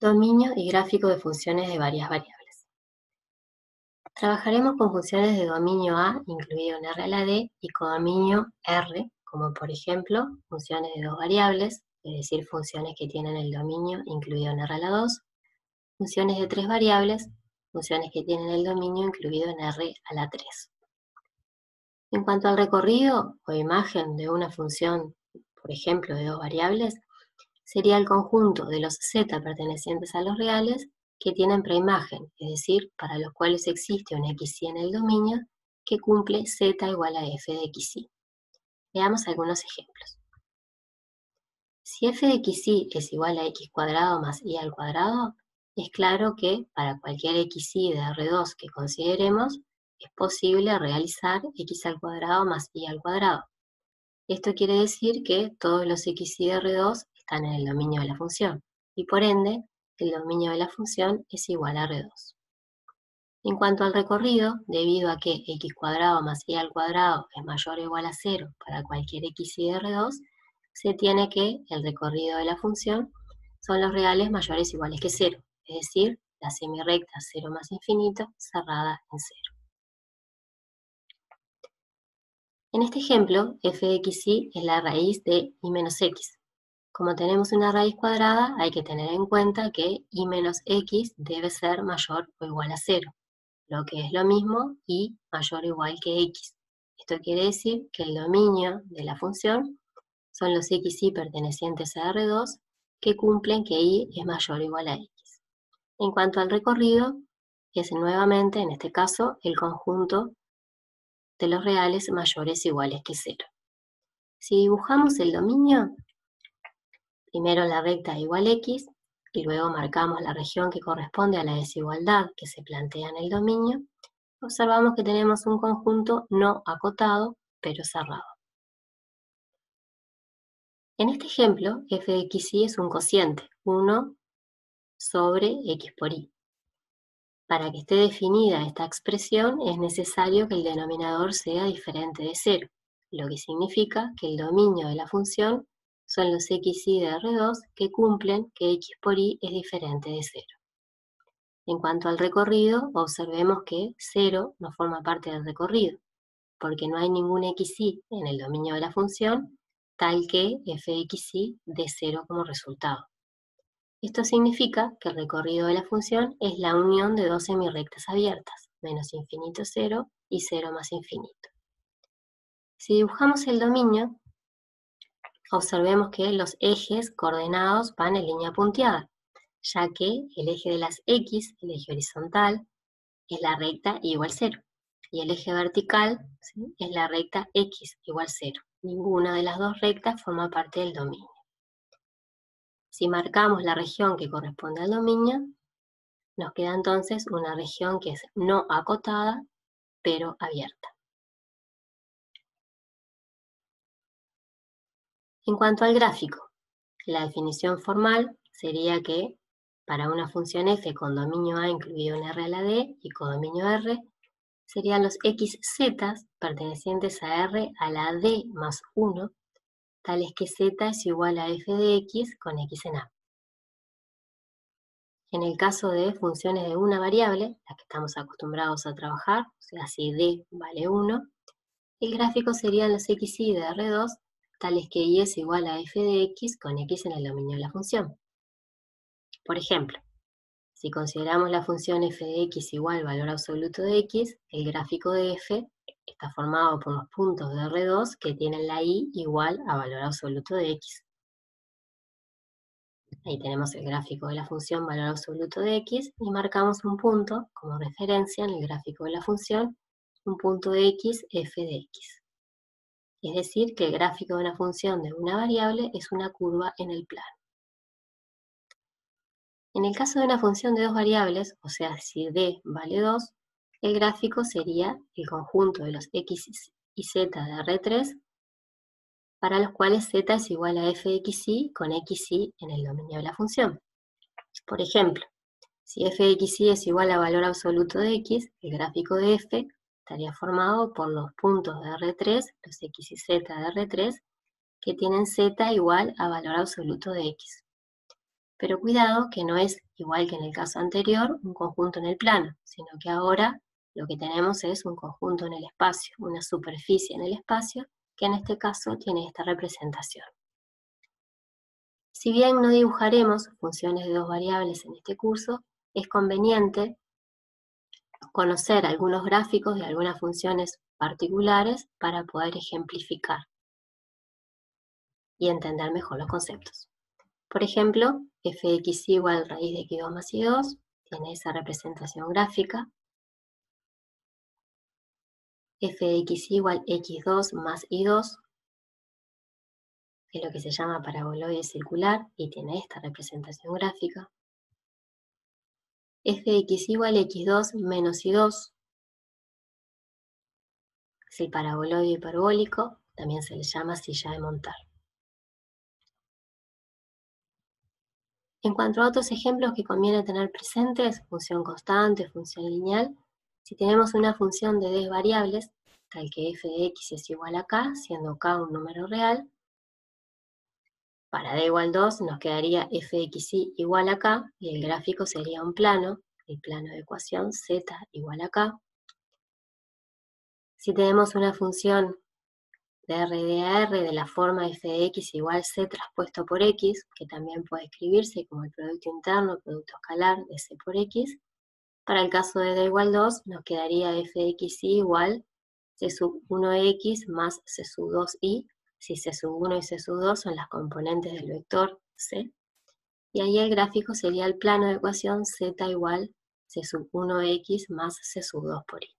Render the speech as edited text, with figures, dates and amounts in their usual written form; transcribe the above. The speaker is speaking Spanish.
Dominio y gráfico de funciones de varias variables. Trabajaremos con funciones de dominio A, incluido en R a la D, y codominio R, como por ejemplo funciones de dos variables, es decir, funciones que tienen el dominio incluido en R a la 2, funciones de tres variables, funciones que tienen el dominio incluido en R a la 3. En cuanto al recorrido o imagen de una función, por ejemplo, de dos variables, sería el conjunto de los z pertenecientes a los reales que tienen preimagen, es decir, para los cuales existe un xy en el dominio que cumple z igual a f de xy. Veamos algunos ejemplos. Si f de xy es igual a x cuadrado más y al cuadrado, es claro que para cualquier xy de R2 que consideremos, es posible realizar x al cuadrado más y al cuadrado. Esto quiere decir que todos los xy de R2 están en el dominio de la función, y por ende, el dominio de la función es igual a R2. En cuanto al recorrido, debido a que x cuadrado más y al cuadrado es mayor o igual a 0 para cualquier xy de R2, se tiene que el recorrido de la función son los reales mayores o iguales que 0, es decir, la semirrecta 0 más infinito cerrada en 0. En este ejemplo, f de xy es la raíz de y menos x. Como tenemos una raíz cuadrada, hay que tener en cuenta que y menos x debe ser mayor o igual a 0, lo que es lo mismo y mayor o igual que x. Esto quiere decir que el dominio de la función son los xy pertenecientes a R2 que cumplen que y es mayor o igual a x. En cuanto al recorrido, es nuevamente, en este caso, el conjunto de los reales mayores o iguales que 0. Si dibujamos el dominio, primero la recta igual x, y luego marcamos la región que corresponde a la desigualdad que se plantea en el dominio, observamos que tenemos un conjunto no acotado, pero cerrado. En este ejemplo, f de xy es un cociente, 1 sobre x por y. Para que esté definida esta expresión, es necesario que el denominador sea diferente de 0, lo que significa que el dominio de la función son los xy de R2 que cumplen que x por y es diferente de 0. En cuanto al recorrido, observemos que 0 no forma parte del recorrido, porque no hay ningún xy en el dominio de la función, tal que f de xy dé 0 como resultado. Esto significa que el recorrido de la función es la unión de dos semirrectas abiertas, menos infinito 0 y 0 más infinito. Si dibujamos el dominio, observemos que los ejes coordenados van en línea punteada, ya que el eje de las x, el eje horizontal, es la recta y igual 0, y el eje vertical, ¿sí?, es la recta x igual 0. Ninguna de las dos rectas forma parte del dominio. Si marcamos la región que corresponde al dominio, nos queda entonces una región que es no acotada, pero abierta. En cuanto al gráfico, la definición formal sería que para una función f con dominio A incluido en R a la D y codominio R, serían los xz pertenecientes a R a la D más 1, tales que z es igual a f de x con x en A. En el caso de funciones de una variable, las que estamos acostumbrados a trabajar, o sea, si d vale 1, el gráfico serían los xy de R2, tales que y es igual a f de x con x en el dominio de la función. Por ejemplo, si consideramos la función f de x igual valor absoluto de x, el gráfico de f está formado por los puntos de R2 que tienen la y igual a valor absoluto de x. Ahí tenemos el gráfico de la función valor absoluto de x y marcamos un punto como referencia en el gráfico de la función, un punto de x, f de x. Es decir, que el gráfico de una función de una variable es una curva en el plano. En el caso de una función de dos variables, o sea, si d vale 2, el gráfico sería el conjunto de los x y z de R3, para los cuales z es igual a f de xy con xy en el dominio de la función. Por ejemplo, si f de xy es igual a valor absoluto de x, el gráfico de f estaría formado por los puntos de R3, los x y z de R3, que tienen z igual a valor absoluto de x. Pero cuidado que no es igual que en el caso anterior, un conjunto en el plano, sino que ahora lo que tenemos es un conjunto en el espacio, una superficie en el espacio, que en este caso tiene esta representación. Si bien no dibujaremos funciones de dos variables en este curso, es conveniente conocer algunos gráficos de algunas funciones particulares para poder ejemplificar y entender mejor los conceptos. Por ejemplo, f de x igual raíz de x2 más y2 tiene esa representación gráfica. F de x igual x2 más y2 es lo que se llama paraboloide circular y tiene esta representación gráfica. F de x igual x2 menos y2 es el paraboloide hiperbólico, también se le llama silla de montar. En cuanto a otros ejemplos que conviene tener presentes, función constante, función lineal, si tenemos una función de 10 variables, tal que f de x es igual a k, siendo k un número real, para d igual 2 nos quedaría f de x igual a k, y el gráfico sería un plano, el plano de ecuación z igual a k. Si tenemos una función de R de a R de la forma f de x igual c traspuesto por x, que también puede escribirse como el producto interno, producto escalar de c por x. Para el caso de d igual 2, nos quedaría f de x igual c sub 1x más c sub 2y, si c sub 1 y c sub 2 son las componentes del vector c. Y ahí el gráfico sería el plano de ecuación z igual c sub 1x más c sub 2 por y.